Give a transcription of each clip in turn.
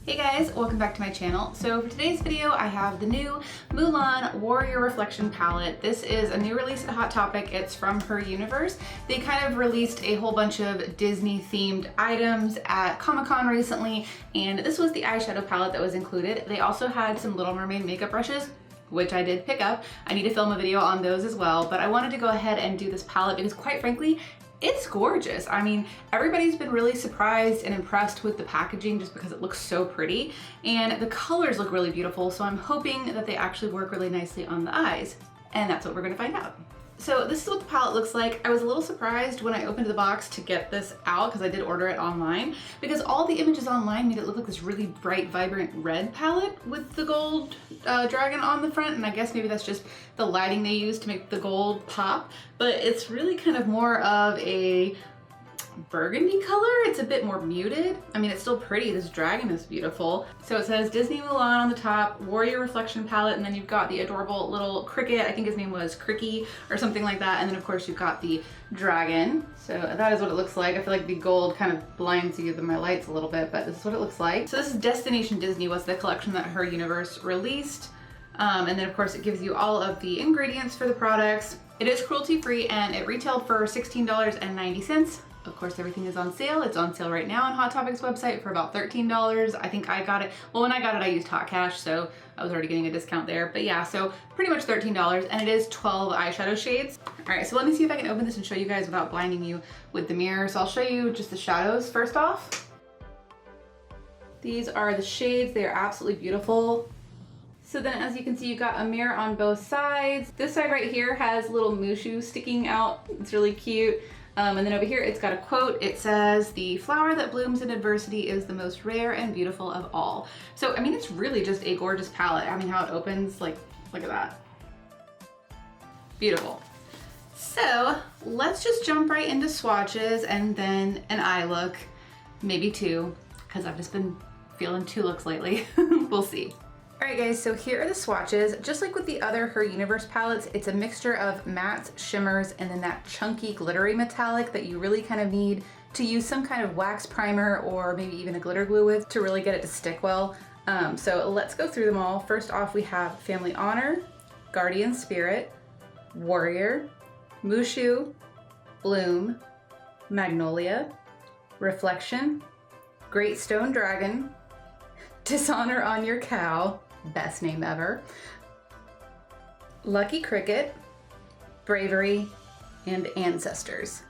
Hey guys, welcome back to my channel. So for today's video, I have the new Mulan Warrior Reflection Palette. This is a new release at Hot Topic. It's from Her Universe. They kind of released a whole bunch of Disney themed items at Comic-Con recently, and this was the eyeshadow palette that was included. They also had some Little Mermaid makeup brushes, which I did pick up. I need to film a video on those as well, but I wanted to go ahead and do this palette because quite frankly, it's gorgeous. I mean, everybody's been really surprised and impressed with the packaging just because it looks so pretty, and the colors look really beautiful, so I'm hoping that they actually work really nicely on the eyes, and that's what we're gonna find out. So this is what the palette looks like. I was a little surprised when I opened the box to get this out because I did order it online, because all the images online made it look like this really bright, vibrant red palette with the gold dragon on the front, and I guess maybe that's just the lighting they use to make the gold pop, but it's really kind of more of a burgundy color. It's a bit more muted. I mean, it's still pretty. This dragon is beautiful. So it says Disney Mulan on the top, Warrior Reflection Palette, and then you've got the adorable little cricket. I think his name was Cricky or something like that. And then of course you've got the dragon. So that is what it looks like. I feel like the gold kind of blinds you with my lights a little bit, but this is what it looks like. So this is Destination Disney, was the collection that Her Universe released. And then of course it gives you all of the ingredients for the products. It is cruelty free and it retailed for $16.90. Of course, everything is on sale. It's on sale right now on Hot Topic's website for about $13. I think I got it, well, when I got it, I used Hot Cash, so I was already getting a discount there. But yeah, so pretty much $13, and it is 12 eyeshadow shades. All right, so let me see if I can open this and show you guys without blinding you with the mirror. So I'll show you just the shadows first off. These are the shades. They are absolutely beautiful. So then as you can see, you've got a mirror on both sides. This side right here has little Mushu sticking out. It's really cute. And then over here, it's got a quote. It says, "The flower that blooms in adversity is the most rare and beautiful of all." So, I mean, it's really just a gorgeous palette. I mean, how it opens, like, look at that. Beautiful. So let's just jump right into swatches and then an eye look, maybe two, because I've just been feeling two looks lately. We'll see. All right guys, so here are the swatches. Just like with the other Her Universe palettes, it's a mixture of mattes, shimmers, and then that chunky glittery metallic that you really kind of need to use some kind of wax primer or maybe even a glitter glue with to really get it to stick well. So let's go through them all. First off, we have Family Honor, Guardian Spirit, Warrior, Mushu, Bloom, Magnolia, Reflection, Great Stone Dragon, Dishonor on Your Cow, best name ever, Lucky Cricket, Bravery, and Ancestors.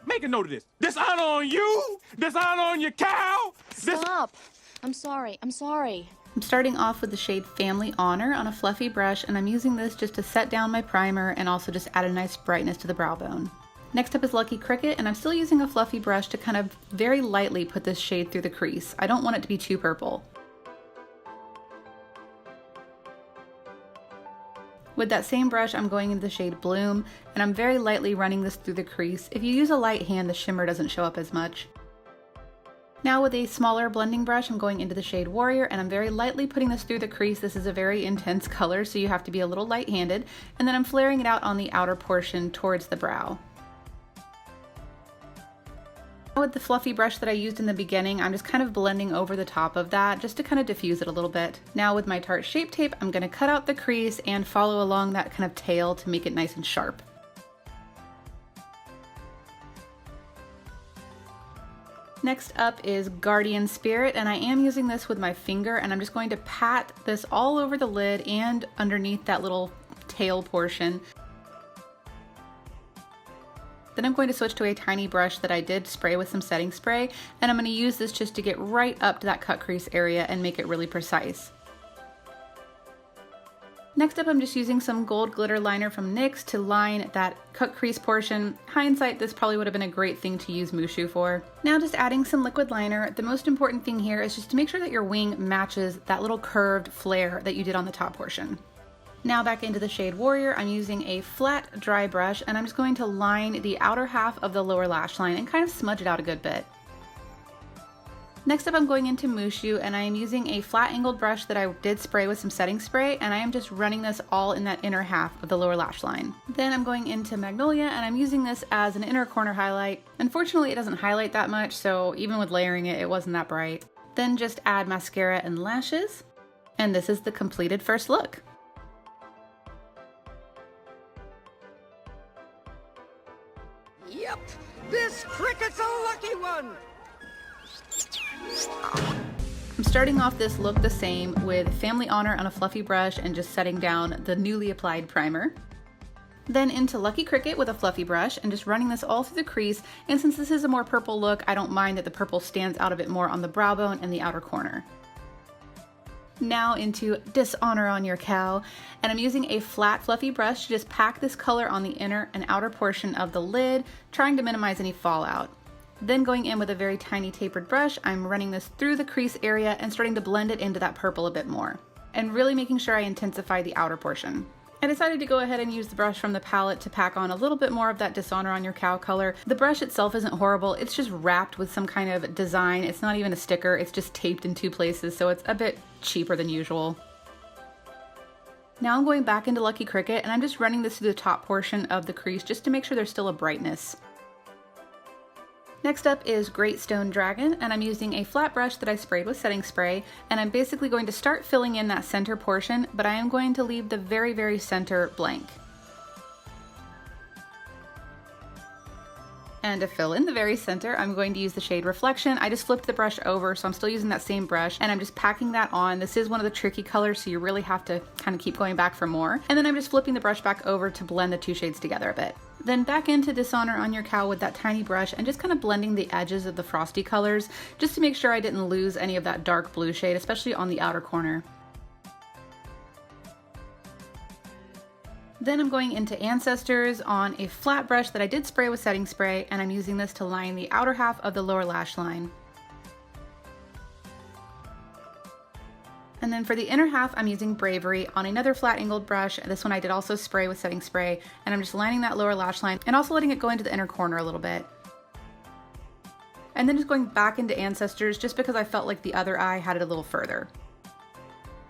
Make a note of this. Dishonor on you, dishonor on your cow. Stop. I'm sorry. I'm starting off with the shade Family Honor on a fluffy brush, and I'm using this just to set down my primer and also just add a nice brightness to the brow bone. Next up is Lucky Cricket, and I'm still using a fluffy brush to kind of very lightly put this shade through the crease. I don't want it to be too purple. With that same brush, I'm going into the shade Bloom, and I'm very lightly running this through the crease. If you use a light hand, the shimmer doesn't show up as much. Now with a smaller blending brush, I'm going into the shade Warrior, and I'm very lightly putting this through the crease. This is a very intense color, so you have to be a little light-handed, and then I'm flaring it out on the outer portion towards the brow. With the fluffy brush that I used in the beginning, I'm just kind of blending over the top of that just to kind of diffuse it a little bit. Now with my Tarte Shape Tape, I'm going to cut out the crease and follow along that kind of tail to make it nice and sharp. Next up is Guardian Spirit, and I am using this with my finger, and I'm just going to pat this all over the lid and underneath that little tail portion. Then I'm going to switch to a tiny brush that I did spray with some setting spray, and I'm going to use this just to get right up to that cut crease area and make it really precise. Next up, I'm just using some gold glitter liner from NYX to line that cut crease portion. Hindsight, this probably would have been a great thing to use Mushu for. Now just adding some liquid liner. The most important thing here is just to make sure that your wing matches that little curved flare that you did on the top portion. Now back into the shade Warrior, I'm using a flat dry brush, and I'm just going to line the outer half of the lower lash line and kind of smudge it out a good bit. Next up, I'm going into Mushu, and I am using a flat angled brush that I did spray with some setting spray, and I am just running this all in that inner half of the lower lash line. Then I'm going into Magnolia, and I'm using this as an inner corner highlight. Unfortunately, it doesn't highlight that much, so even with layering it, it wasn't that bright. Then just add mascara and lashes. And this is the completed first look. Yep, this cricket's a lucky one! I'm starting off this look the same with Family Honor on a fluffy brush and just setting down the newly applied primer. Then into Lucky Cricket with a fluffy brush and just running this all through the crease, and since this is a more purple look, I don't mind that the purple stands out a bit more on the brow bone and the outer corner. Now into Dishonor on Your Cow, and I'm using a flat fluffy brush to just pack this color on the inner and outer portion of the lid, trying to minimize any fallout. Then going in with a very tiny tapered brush, I'm running this through the crease area and starting to blend it into that purple a bit more, and really making sure I intensify the outer portion. I decided to go ahead and use the brush from the palette to pack on a little bit more of that Dishonor on Your Cow color. The brush itself isn't horrible, it's just wrapped with some kind of design. It's not even a sticker, it's just taped in 2 places, so it's a bit cheaper than usual. Now I'm going back into Lucky Cricket and I'm just running this through the top portion of the crease just to make sure there's still a brightness. Next up is Great Stone Dragon, and I'm using a flat brush that I sprayed with setting spray, and I'm basically going to start filling in that center portion, but I am going to leave the very, very center blank. And to fill in the very center, I'm going to use the shade Reflection. I just flipped the brush over, so I'm still using that same brush, and I'm just packing that on. This is one of the tricky colors, so you really have to kind of keep going back for more. And then I'm just flipping the brush back over to blend the 2 shades together a bit. Then back into Dishonor on Your Cow with that tiny brush and just kind of blending the edges of the frosty colors, just to make sure I didn't lose any of that dark blue shade, especially on the outer corner. Then I'm going into Ancestors on a flat brush that I did spray with setting spray, and I'm using this to line the outer half of the lower lash line. And then for the inner half, I'm using Bravery on another flat angled brush. This one I did also spray with setting spray, and I'm just lining that lower lash line and also letting it go into the inner corner a little bit. And then just going back into Ancestors just because I felt like the other eye had it a little further.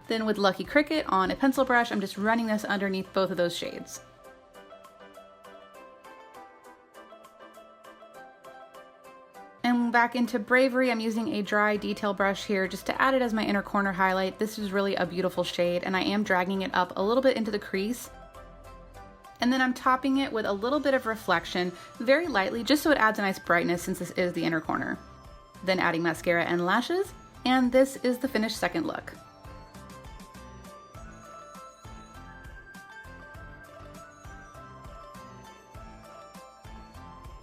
Then with Lucky Cricket on a pencil brush, I'm just running this underneath both of those shades. And back into Bravery, I'm using a dry detail brush here just to add it as my inner corner highlight. This is really a beautiful shade, and I am dragging it up a little bit into the crease. And then I'm topping it with a little bit of Reflection, very lightly, just so it adds a nice brightness since this is the inner corner. Then adding mascara and lashes, and this is the finished second look.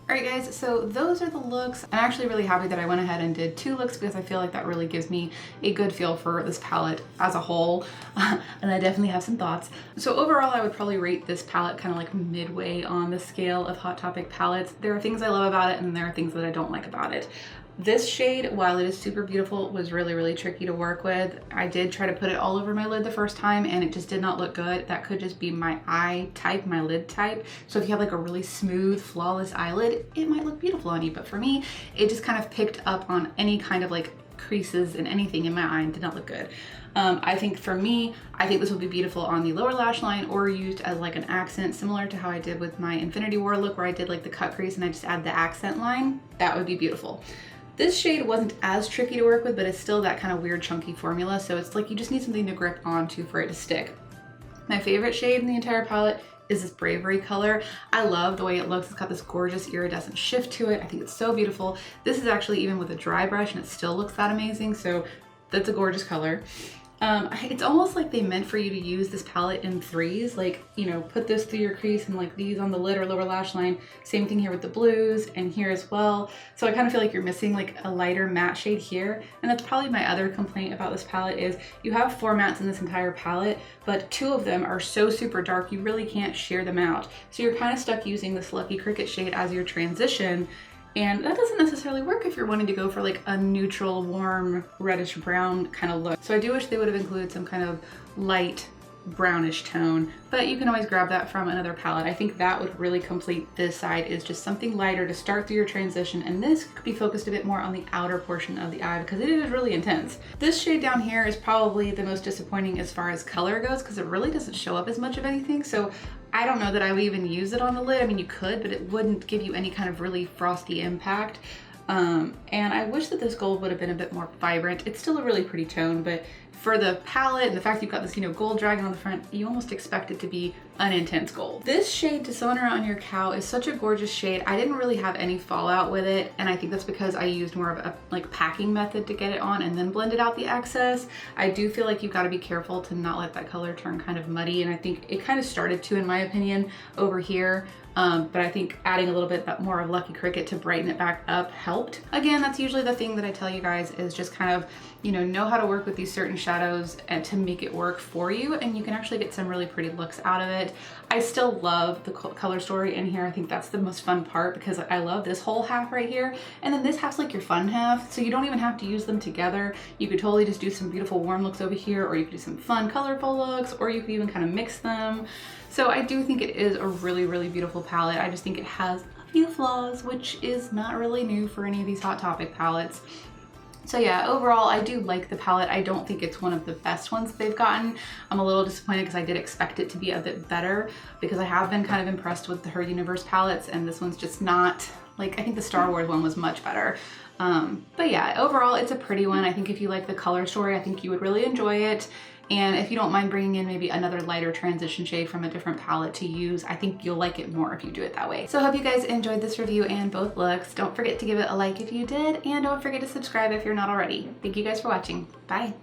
Alright guys, so those are the looks. I'm actually really happy that I went ahead and did 2 looks because I feel like that really gives me a good feel for this palette as a whole. And I definitely have some thoughts. So overall, I would probably rate this palette kind of like midway on the scale of Hot Topic palettes. There are things I love about it and there are things that I don't like about it. This shade, while it is super beautiful, was really, really tricky to work with. I did try to put it all over my lid the first time and it just did not look good. That could just be my eye type, my lid type. So if you have like a really smooth, flawless eyelid, it might look beautiful on you. But for me, it just kind of picked up on any kind of like creases and anything in my eye and did not look good. I think for me, I think this would be beautiful on the lower lash line or used as like an accent, similar to how I did with my Infinity War look where I did like the cut crease and I just add the accent line. That would be beautiful. This shade wasn't as tricky to work with, but it's still that kind of weird chunky formula, so it's like you just need something to grip onto for it to stick. My favorite shade in the entire palette is this Bravery color. I love the way it looks. It's got this gorgeous iridescent shift to it. I think it's so beautiful. This is actually even with a dry brush and it still looks that amazing, so that's a gorgeous color. It's almost like they meant for you to use this palette in 3s, like, you know, put this through your crease and like these on the lid or lower lash line. Same thing here with the blues and here as well. So I kind of feel like you're missing like a lighter matte shade here. And that's probably my other complaint about this palette is you have 4 mattes in this entire palette, but 2 of them are so super dark you really can't sheer them out. So you're kind of stuck using this Lucky Cricket shade as your transition. And that doesn't necessarily work if you're wanting to go for like a neutral, warm, reddish brown kind of look. So I do wish they would have included some kind of light brownish tone, but you can always grab that from another palette. I think that would really complete this side, is just something lighter to start through your transition, and this could be focused a bit more on the outer portion of the eye because it is really intense. This shade down here is probably the most disappointing as far as color goes because it really doesn't show up as much of anything, so I don't know that I would even use it on the lid. I mean, you could, but it wouldn't give you any kind of really frosty impact. And I wish that this gold would have been a bit more vibrant. It's still a really pretty tone, but for the palette and the fact you've got this, you know, gold dragon on the front, you almost expect it to be an intense gold. This shade Dishonor on Your Cow is such a gorgeous shade. I didn't really have any fallout with it, and I think that's because I used more of a like packing method to get it on and then blended out the excess. I do feel like you've got to be careful to not let that color turn kind of muddy, and I think it kind of started to, in my opinion, over here. But I think adding a little bit more of Lucky Cricket to brighten it back up helped. Again, that's usually the thing that I tell you guys is just kind of, you know how to work with these certain shadows and to make it work for you, and you can actually get some really pretty looks out of it. I still love the color story in here. I think that's the most fun part because I love this whole half right here, and then this half's like your fun half, so you don't even have to use them together. You could totally just do some beautiful warm looks over here, or you could do some fun colorful looks, or you could even kind of mix them. So I do think it is a really, really beautiful palette. I just think it has a few flaws, which is not really new for any of these Hot Topic palettes. So yeah, overall, I do like the palette. I don't think it's one of the best ones they've gotten. I'm a little disappointed because I did expect it to be a bit better because I have been kind of impressed with the Her Universe palettes, and this one's just not, like, I think the Star Wars one was much better. But yeah, overall, it's a pretty one. I think if you like the color story, I think you would really enjoy it. And if you don't mind bringing in maybe another lighter transition shade from a different palette to use, I think you'll like it more if you do it that way. So I hope you guys enjoyed this review and both looks. Don't forget to give it a like if you did, and don't forget to subscribe if you're not already. Thank you guys for watching. Bye.